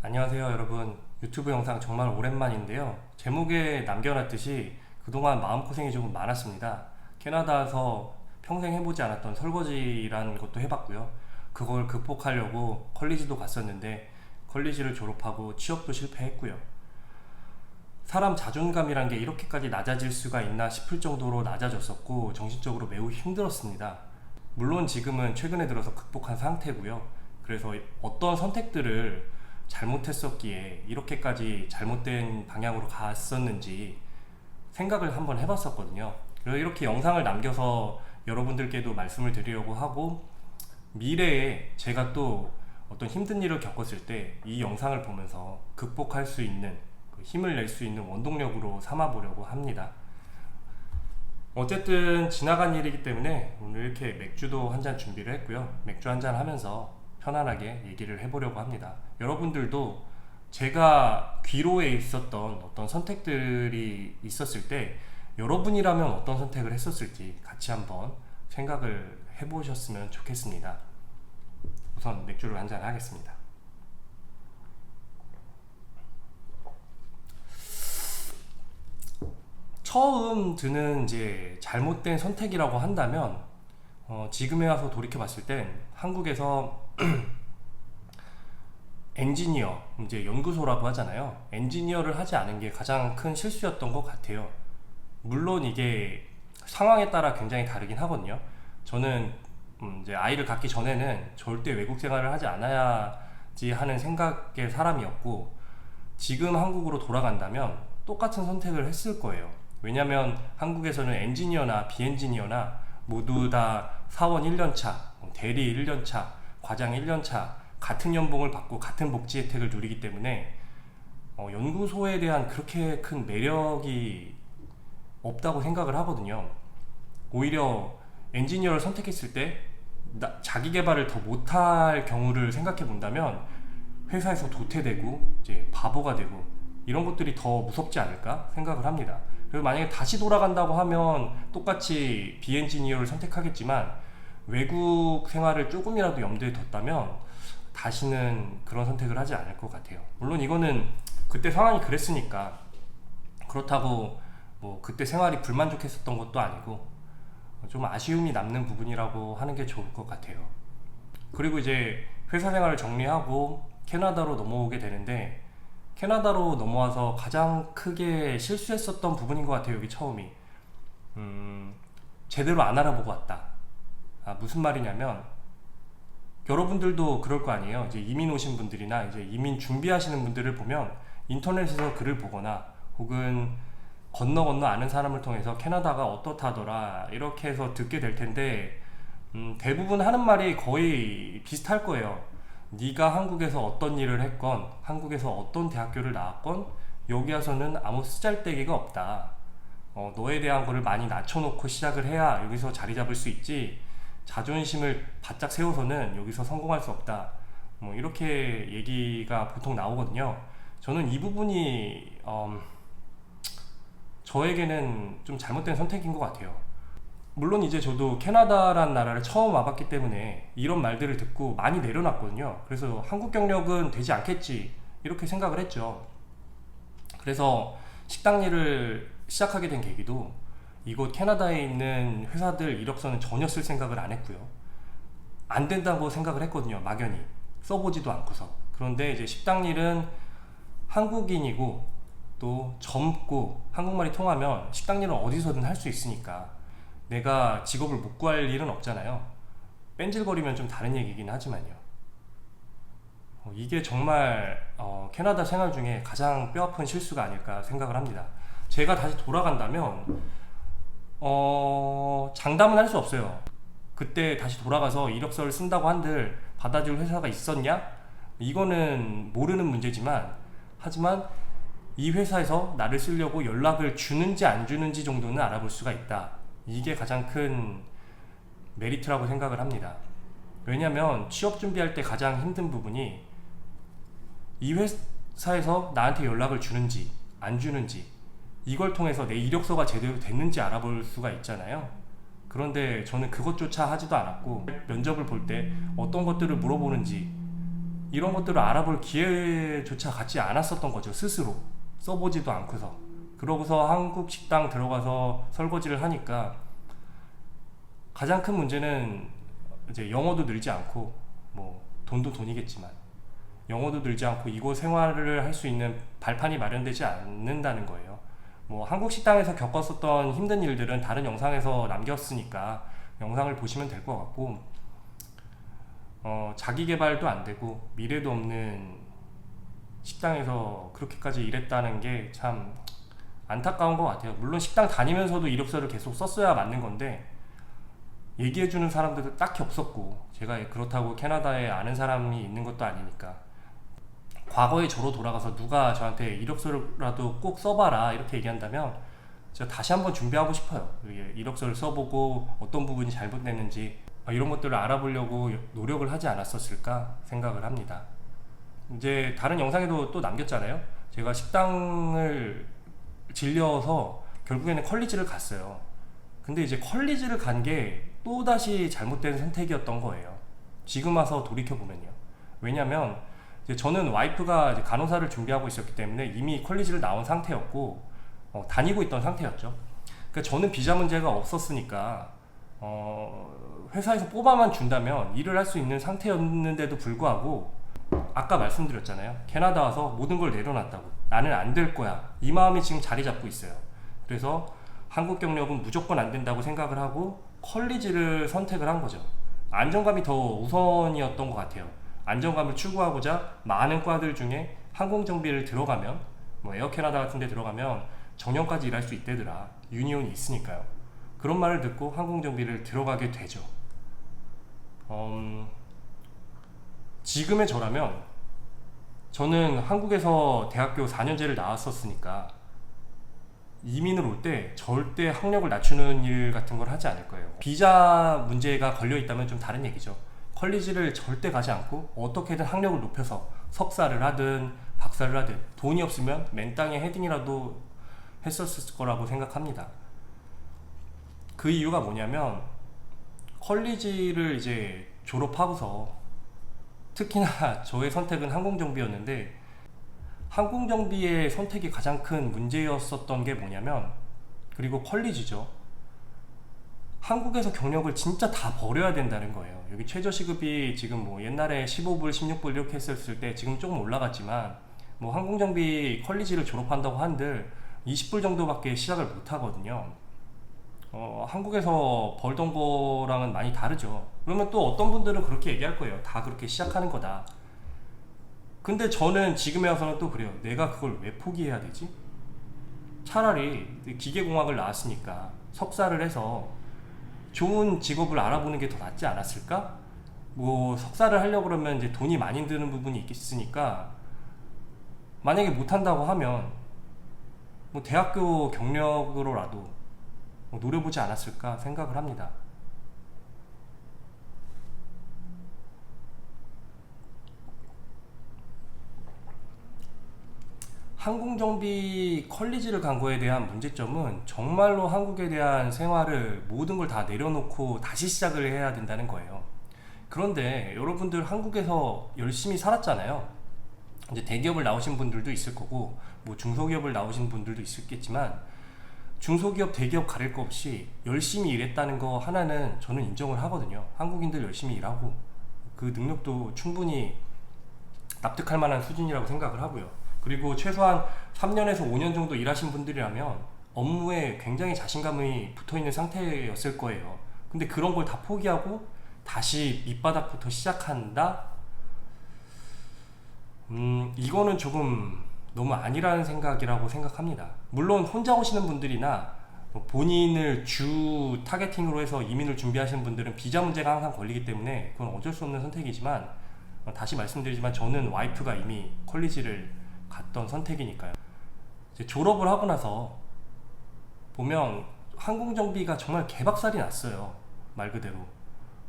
안녕하세요 여러분. 유튜브 영상 정말 오랜만인데요. 제목에 남겨놨듯이 그동안 마음고생이 조금 많았습니다. 캐나다에서 평생 해보지 않았던 설거지라는 것도 해봤고요. 그걸 극복하려고 컬리지도 갔었는데 컬리지를 졸업하고 취업도 실패했고요. 사람 자존감이란 게 이렇게까지 낮아질 수가 있나 싶을 정도로 낮아졌었고 정신적으로 매우 힘들었습니다. 물론 지금은 최근에 들어서 극복한 상태고요. 그래서 어떤 선택들을 잘못했었기에 이렇게까지 잘못된 방향으로 갔었는지 생각을 한번 해봤었거든요. 그래서 이렇게 영상을 남겨서 여러분들께도 말씀을 드리려고 하고, 미래에 제가 또 어떤 힘든 일을 겪었을 때 이 영상을 보면서 극복할 수 있는 그 힘을 낼 수 있는 원동력으로 삼아보려고 합니다. 어쨌든 지나간 일이기 때문에 오늘 이렇게 맥주도 한 잔 준비를 했고요. 맥주 한 잔 하면서 편안하게 얘기를 해보려고 합니다. 여러분들도 제가 귀로에 있었던 어떤 선택들이 있었을 때 여러분이라면 어떤 선택을 했었을지 같이 한번 생각을 해보셨으면 좋겠습니다. 우선 맥주를 한 잔 하겠습니다. 처음 드는 이제 잘못된 선택이라고 한다면, 지금에 와서 돌이켜 봤을 땐 한국에서 엔지니어, 이제 연구소라고 하잖아요. 엔지니어를 하지 않은 게 가장 큰 실수였던 것 같아요. 물론 이게 상황에 따라 굉장히 다르긴 하거든요. 저는 이제 아이를 갖기 전에는 절대 외국 생활을 하지 않아야지 하는 생각의 사람이었고, 지금 한국으로 돌아간다면 똑같은 선택을 했을 거예요. 왜냐면 한국에서는 엔지니어나 비엔지니어나 모두 다 사원 1년차, 대리 1년차, 과장 1년차 같은 연봉을 받고 같은 복지 혜택을 누리기 때문에 연구소에 대한 그렇게 큰 매력이 없다고 생각을 하거든요. 오히려 엔지니어를 선택했을 때 자기 개발을 더 못할 경우를 생각해 본다면 회사에서 도태되고 이제 바보가 되고 이런 것들이 더 무섭지 않을까 생각을 합니다. 그래서 만약에 다시 돌아간다고 하면 똑같이 비엔지니어를 선택하겠지만, 외국 생활을 조금이라도 염두에 뒀다면 다시는 그런 선택을 하지 않을 것 같아요. 물론 이거는 그때 상황이 그랬으니까, 그렇다고 뭐 그때 생활이 불만족했었던 것도 아니고 좀 아쉬움이 남는 부분이라고 하는 게 좋을 것 같아요. 그리고 이제 회사 생활을 정리하고 캐나다로 넘어오게 되는데, 캐나다로 넘어와서 가장 크게 실수했었던 부분인 것 같아요. 여기 처음이 제대로 안 알아보고 왔다. 무슨 말이냐면, 여러분들도 그럴 거 아니에요. 이제 이민 오신 분들이나 이제 이민 준비하시는 분들을 보면 인터넷에서 글을 보거나 혹은 건너 건너 아는 사람을 통해서 캐나다가 어떻다더라 이렇게 해서 듣게 될 텐데, 대부분 하는 말이 거의 비슷할 거예요. 네가 한국에서 어떤 일을 했건 한국에서 어떤 대학교를 나왔건 여기 와서는 아무 쓰잘데기가 없다. 너에 대한 거를 많이 낮춰놓고 시작을 해야 여기서 자리 잡을 수 있지, 자존심을 바짝 세워서는 여기서 성공할 수 없다. 뭐 이렇게 얘기가 보통 나오거든요. 저는 이 부분이 저에게는 좀 잘못된 선택인 것 같아요. 물론 이제 저도 캐나다란 나라를 처음 와봤기 때문에 이런 말들을 듣고 많이 내려놨거든요. 그래서 한국 경력은 되지 않겠지 이렇게 생각을 했죠. 그래서 식당 일을 시작하게 된 계기도, 이곳 캐나다에 있는 회사들 이력서는 전혀 쓸 생각을 안 했고요. 안 된다고 생각을 했거든요. 막연히 써보지도 않고서. 그런데 이제 식당 일은 한국인이고 또 젊고 한국말이 통하면 식당 일은 어디서든 할 수 있으니까 내가 직업을 못 구할 일은 없잖아요. 뺀질거리면 좀 다른 얘기긴 하지만요. 이게 정말 캐나다 생활 중에 가장 뼈아픈 실수가 아닐까 생각을 합니다. 제가 다시 돌아간다면 장담은 할 수 없어요. 그때 다시 돌아가서 이력서를 쓴다고 한들 받아줄 회사가 있었냐? 이거는 모르는 문제지만, 하지만 이 회사에서 나를 쓰려고 연락을 주는지 안 주는지 정도는 알아볼 수가 있다. 이게 가장 큰 메리트라고 생각을 합니다. 왜냐면 취업 준비할 때 가장 힘든 부분이 이 회사에서 나한테 연락을 주는지 안 주는지, 이걸 통해서 내 이력서가 제대로 됐는지 알아볼 수가 있잖아요. 그런데 저는 그것조차 하지도 않았고, 면접을 볼 때 어떤 것들을 물어보는지 이런 것들을 알아볼 기회조차 갖지 않았었던 거죠. 스스로 써보지도 않고서. 그러고서 한국 식당 들어가서 설거지를 하니까 가장 큰 문제는 이제 영어도 늘지 않고, 뭐 돈도 돈이겠지만 영어도 늘지 않고 이곳 생활을 할 수 있는 발판이 마련되지 않는다는 거예요. 뭐 한국 식당에서 겪었었던 힘든 일들은 다른 영상에서 남겼으니까 영상을 보시면 될 것 같고, 자기 개발도 안 되고 미래도 없는 식당에서 그렇게까지 일했다는 게 참 안타까운 것 같아요. 물론 식당 다니면서도 이력서를 계속 썼어야 맞는 건데 얘기해주는 사람들도 딱히 없었고, 제가 그렇다고 캐나다에 아는 사람이 있는 것도 아니니까. 과거의 저로 돌아가서 누가 저한테 이력서라도 꼭 써봐라 이렇게 얘기한다면 제가 다시 한번 준비하고 싶어요. 이력서를 써보고 어떤 부분이 잘못됐는지 이런 것들을 알아보려고 노력을 하지 않았었을까 생각을 합니다. 이제 다른 영상에도 또 남겼잖아요. 제가 식당을 질려서 결국에는 컬리지를 갔어요. 근데 이제 컬리지를 간 게 또다시 잘못된 선택이었던 거예요. 지금 와서 돌이켜보면요. 왜냐면 이제 저는 와이프가 이제 간호사를 준비하고 있었기 때문에 이미 컬리지를 나온 상태였고, 다니고 있던 상태였죠. 그러니까 저는 비자 문제가 없었으니까 회사에서 뽑아만 준다면 일을 할 수 있는 상태였는데도 불구하고, 아까 말씀드렸잖아요. 캐나다 와서 모든 걸 내려놨다고. 나는 안 될 거야. 이 마음이 지금 자리 잡고 있어요. 그래서 한국 경력은 무조건 안 된다고 생각을 하고 컬리지를 선택을 한 거죠. 안정감이 더 우선이었던 것 같아요. 안정감을 추구하고자 많은 과들 중에 항공정비를 들어가면, 뭐 에어캐나다 같은 데 들어가면 정년까지 일할 수 있대더라. 유니온이 있으니까요. 그런 말을 듣고 항공정비를 들어가게 되죠. 지금의 저라면, 저는 한국에서 대학교 4년제를 나왔었으니까 이민을 올 때 절대 학력을 낮추는 일 같은 걸 하지 않을 거예요. 비자 문제가 걸려 있다면 좀 다른 얘기죠. 컬리지를 절대 가지 않고 어떻게든 학력을 높여서 석사를 하든 박사를 하든, 돈이 없으면 맨땅에 헤딩이라도 했었을 거라고 생각합니다. 그 이유가 뭐냐면, 컬리지를 이제 졸업하고서, 특히나 저의 선택은 항공정비였는데, 항공정비의 선택이 가장 큰 문제였었던 게 뭐냐면, 그리고 컬리지죠. 한국에서 경력을 진짜 다 버려야 된다는 거예요. 여기 최저시급이 지금 뭐 옛날에 15불, 16불 이렇게 했었을 때 지금 조금 올라갔지만, 뭐 항공정비 컬리지를 졸업한다고 한들 20불 정도밖에 시작을 못 하거든요. 한국에서 벌던 거랑은 많이 다르죠. 그러면 또 어떤 분들은 그렇게 얘기할 거예요. 다 그렇게 시작하는 거다. 근데 저는 지금에 와서는 또 그래요. 내가 그걸 왜 포기해야 되지? 차라리 기계공학을 나왔으니까 석사를 해서 좋은 직업을 알아보는 게 더 낫지 않았을까? 뭐 석사를 하려고 그러면 이제 돈이 많이 드는 부분이 있으니까, 만약에 못한다고 하면 뭐 대학교 경력으로라도 뭐 노려보지 않았을까 생각을 합니다. 항공정비 컬리지를 간 거에 대한 문제점은 정말로 한국에 대한 생활을 모든 걸 다 내려놓고 다시 시작을 해야 된다는 거예요. 그런데 여러분들 한국에서 열심히 살았잖아요. 이제 대기업을 나오신 분들도 있을 거고, 뭐 중소기업을 나오신 분들도 있겠지만, 중소기업, 대기업 가릴 거 없이 열심히 일했다는 거 하나는 저는 인정을 하거든요. 한국인들 열심히 일하고 그 능력도 충분히 납득할 만한 수준이라고 생각을 하고요. 그리고 최소한 3년에서 5년 정도 일하신 분들이라면 업무에 굉장히 자신감이 붙어있는 상태였을 거예요. 근데 그런 걸 다 포기하고 다시 밑바닥부터 시작한다? 이거는 조금 너무 아니라는 생각이라고 생각합니다. 물론 혼자 오시는 분들이나 본인을 주 타겟팅으로 해서 이민을 준비하시는 분들은 비자 문제가 항상 걸리기 때문에 그건 어쩔 수 없는 선택이지만, 다시 말씀드리지만 저는 와이프가 이미 컬리지를 갔던 선택이니까요. 이제 졸업을 하고 나서 보면 항공정비가 정말 개박살이 났어요. 말 그대로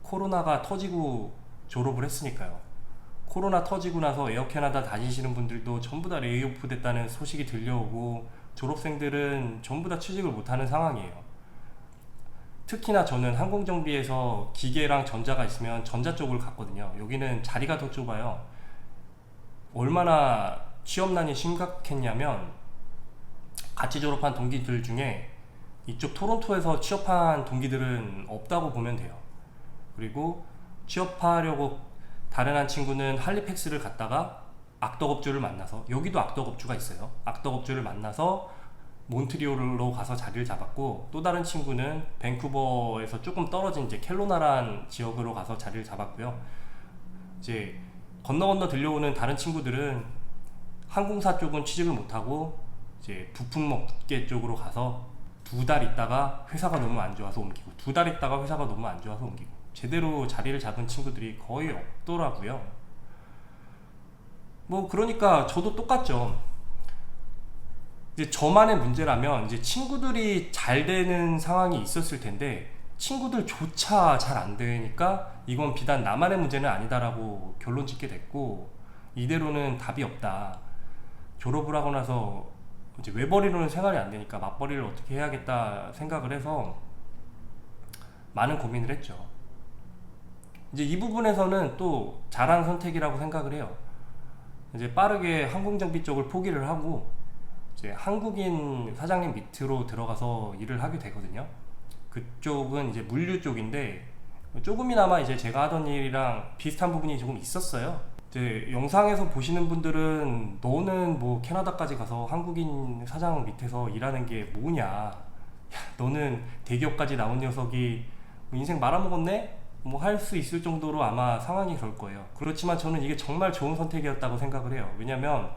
코로나가 터지고 졸업을 했으니까요. 코로나 터지고 나서 에어캐나다 다니시는 분들도 전부 다 레이오프 됐다는 소식이 들려오고, 졸업생들은 전부 다 취직을 못하는 상황이에요. 특히나 저는 항공정비에서 기계랑 전자가 있으면 전자 쪽을 갔거든요. 여기는 자리가 더 좁아요. 얼마나 취업난이 심각했냐면 같이 졸업한 동기들 중에 이쪽 토론토에서 취업한 동기들은 없다고 보면 돼요. 그리고 취업하려고 다른 한 친구는 할리팩스를 갔다가 악덕업주를 만나서, 여기도 악덕업주가 있어요. 악덕업주를 만나서 몬트리올로 가서 자리를 잡았고, 또 다른 친구는 밴쿠버에서 조금 떨어진 이제 켈로나란 지역으로 가서 자리를 잡았고요. 이제 건너 들려오는 다른 친구들은 항공사 쪽은 취직을 못하고 이제 부품업계 쪽으로 가서 2달 있다가 회사가 너무 안 좋아서 옮기고, 2달 있다가 회사가 너무 안 좋아서 옮기고, 제대로 자리를 잡은 친구들이 거의 없더라고요. 뭐 그러니까 저도 똑같죠. 이제 저만의 문제라면 이제 친구들이 잘 되는 상황이 있었을 텐데, 친구들조차 잘 안 되니까 이건 비단 나만의 문제는 아니다라고 결론 짓게 됐고, 이대로는 답이 없다. 졸업을 하고 나서 이제 외벌이로는 생활이 안 되니까 맞벌이를 어떻게 해야겠다 생각을 해서 많은 고민을 했죠. 이제 이 부분에서는 또 잘한 선택이라고 생각을 해요. 이제 빠르게 항공정비 쪽을 포기를 하고 이제 한국인 사장님 밑으로 들어가서 일을 하게 되거든요. 그쪽은 이제 물류 쪽인데 조금이나마 이제 제가 하던 일이랑 비슷한 부분이 조금 있었어요. 이제 영상에서 보시는 분들은 너는 뭐 캐나다까지 가서 한국인 사장 밑에서 일하는 게 뭐냐, 야, 너는 대기업까지 나온 녀석이 인생 말아먹었네? 뭐 할 수 있을 정도로 아마 상황이 그럴 거예요. 그렇지만 저는 이게 정말 좋은 선택이었다고 생각을 해요. 왜냐면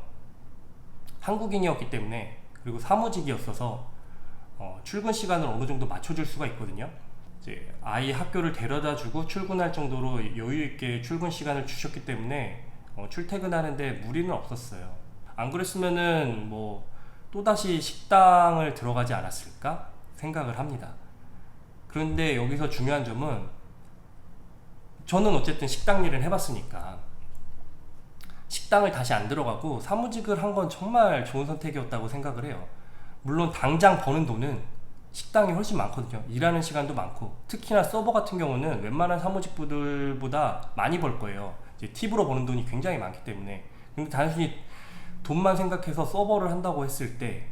한국인이었기 때문에, 그리고 사무직이었어서 출근 시간을 어느 정도 맞춰줄 수가 있거든요. 이제 아이 학교를 데려다 주고 출근할 정도로 여유 있게 출근 시간을 주셨기 때문에 출퇴근하는데 무리는 없었어요. 안 그랬으면은 뭐 또다시 식당을 들어가지 않았을까 생각을 합니다. 그런데 여기서 중요한 점은, 저는 어쨌든 식당 일은 해봤으니까 식당을 다시 안 들어가고 사무직을 한 건 정말 좋은 선택이었다고 생각을 해요. 물론 당장 버는 돈은 식당이 훨씬 많거든요. 일하는 시간도 많고, 특히나 서버 같은 경우는 웬만한 사무직부들보다 많이 벌 거예요. 이제 팁으로 버는 돈이 굉장히 많기 때문에. 근데 단순히 돈만 생각해서 서버를 한다고 했을 때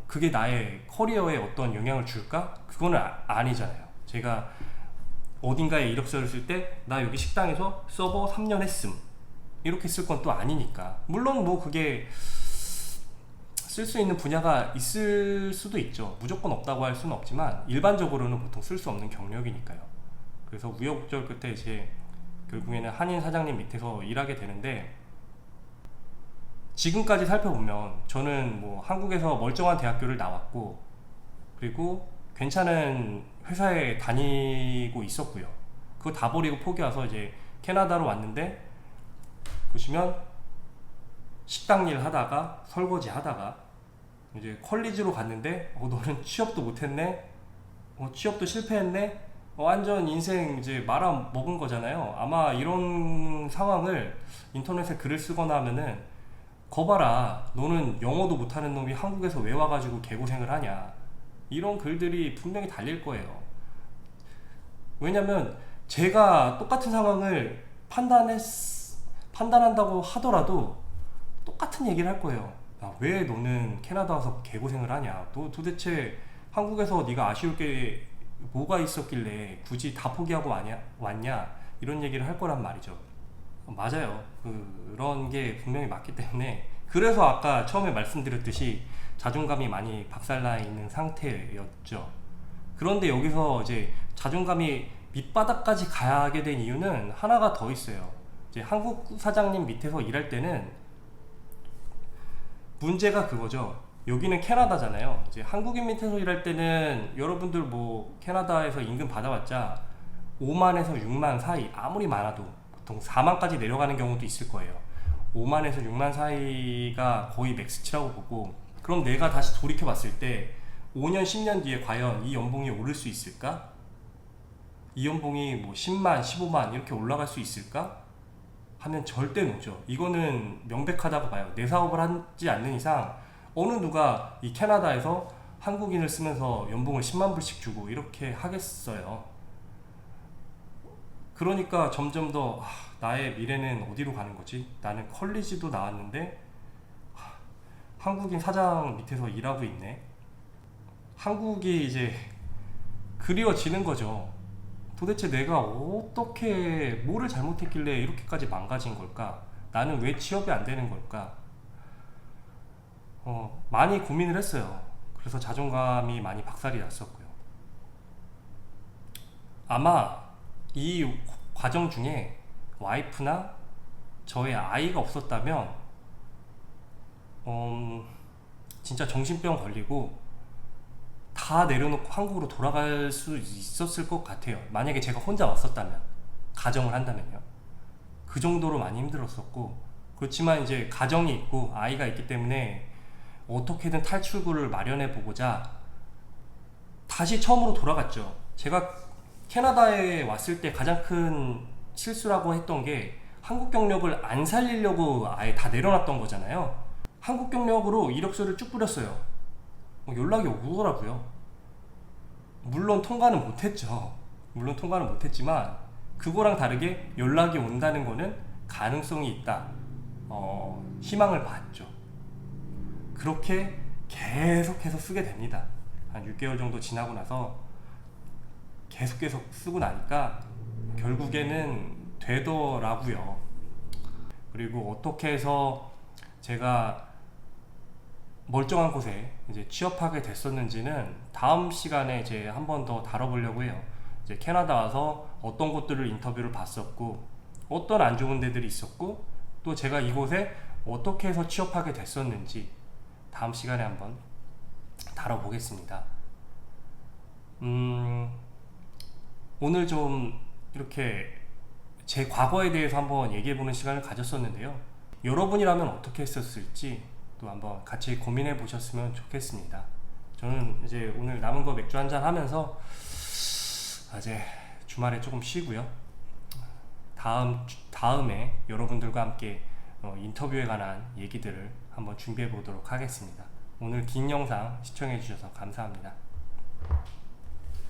그게 나의 커리어에 어떤 영향을 줄까? 그거는 아니잖아요. 제가 어딘가에 이력서를 쓸 때 나 여기 식당에서 서버 3년 했음 이렇게 쓸 건 또 아니니까. 물론 뭐 그게 쓸 수 있는 분야가 있을 수도 있죠. 무조건 없다고 할 수는 없지만 일반적으로는 보통 쓸 수 없는 경력이니까요. 그래서 우여곡절 끝에 이제 결국에는 한인 사장님 밑에서 일하게 되는데, 지금까지 살펴보면 저는 뭐 한국에서 멀쩡한 대학교를 나왔고, 그리고 괜찮은 회사에 다니고 있었고요. 그거 다 버리고 포기 와서 이제 캐나다로 왔는데, 보시면 식당 일 하다가 설거지 하다가 이제 컬리지로 갔는데 너는 취업도 못했네, 취업도 실패했네, 완전 인생 이제 말아 먹은 거잖아요. 아마 이런 상황을 인터넷에 글을 쓰거나 하면은, 거봐라, 너는 영어도 못하는 놈이 한국에서 왜 와가지고 개고생을 하냐, 이런 글들이 분명히 달릴 거예요. 왜냐면 제가 똑같은 상황을 판단한다고 하더라도 똑같은 얘기를 할 거예요. 왜 너는 캐나다 와서 개고생을 하냐, 너 도대체 한국에서 네가 아쉬울 게 뭐가 있었길래 굳이 다 포기하고 왔냐, 이런 얘기를 할 거란 말이죠. 맞아요. 그런 게 분명히 맞기 때문에, 그래서 아까 처음에 말씀드렸듯이 자존감이 많이 박살나 있는 상태였죠. 그런데 여기서 이제 자존감이 밑바닥까지 가게 된 이유는 하나가 더 있어요. 이제 한국 사장님 밑에서 일할 때는 문제가 그거죠. 여기는 캐나다잖아요. 이제 한국인 밑에서 일할 때는 여러분들 뭐 캐나다에서 임금 받아봤자 5만에서 6만 사이, 아무리 많아도 보통 4만까지 내려가는 경우도 있을 거예요. 5만에서 6만 사이가 거의 맥스치라고 보고, 그럼 내가 다시 돌이켜 봤을 때 5년 10년 뒤에 과연 이 연봉이 오를 수 있을까? 이 연봉이 뭐 10만 15만 이렇게 올라갈 수 있을까? 하면 절대 노죠. 이거는 명백하다고 봐요. 내 사업을 하지 않는 이상 어느 누가 이 캐나다에서 한국인을 쓰면서 연봉을 10만 불씩 주고 이렇게 하겠어요. 그러니까 점점 더 나의 미래는 어디로 가는 거지? 나는 컬리지도 나왔는데 한국인 사장 밑에서 일하고 있네. 한국이 이제 그리워지는 거죠. 도대체 내가 어떻게 뭐를 잘못했길래 이렇게까지 망가진 걸까? 나는 왜 취업이 안 되는 걸까? 많이 고민을 했어요. 그래서 자존감이 많이 박살이 났었고요. 아마 이 과정 중에 와이프나 저의 아이가 없었다면 진짜 정신병 걸리고 다 내려놓고 한국으로 돌아갈 수 있었을 것 같아요. 만약에 제가 혼자 왔었다면, 가정을 한다면요. 그 정도로 많이 힘들었었고, 그렇지만 이제 가정이 있고 아이가 있기 때문에 어떻게든 탈출구를 마련해 보고자 다시 처음으로 돌아갔죠. 제가 캐나다에 왔을 때 가장 큰 실수라고 했던 게 한국 경력을 안 살리려고 아예 다 내려놨던 거잖아요. 한국 경력으로 이력서를 쭉 뿌렸어요. 연락이 오더라고요. 물론 통과는 못했죠. 물론 통과는 못했지만 그거랑 다르게 연락이 온다는 거는 가능성이 있다. 희망을 봤죠. 그렇게 계속해서 쓰게 됩니다. 한 6개월 정도 지나고 나서 계속 쓰고 나니까 결국에는 되더라고요. 그리고 어떻게 해서 제가 멀쩡한 곳에 이제 취업하게 됐었는지는 다음 시간에 이제 한 번 더 다뤄보려고 해요. 이제 캐나다 와서 어떤 곳들을 인터뷰를 봤었고, 어떤 안 좋은 데들이 있었고, 또 제가 이곳에 어떻게 해서 취업하게 됐었는지 다음 시간에 한번 다뤄보겠습니다. 오늘 좀 이렇게 제 과거에 대해서 한번 얘기해보는 시간을 가졌었는데요. 여러분이라면 어떻게 했었을지 또 한번 같이 고민해 보셨으면 좋겠습니다. 저는 이제 오늘 남은 거 맥주 한잔 하면서 이제 주말에 조금 쉬고요. 다음에 여러분들과 함께 인터뷰에 관한 얘기들을 한번 준비해 보도록 하겠습니다. 오늘 긴 영상 시청해 주셔서 감사합니다.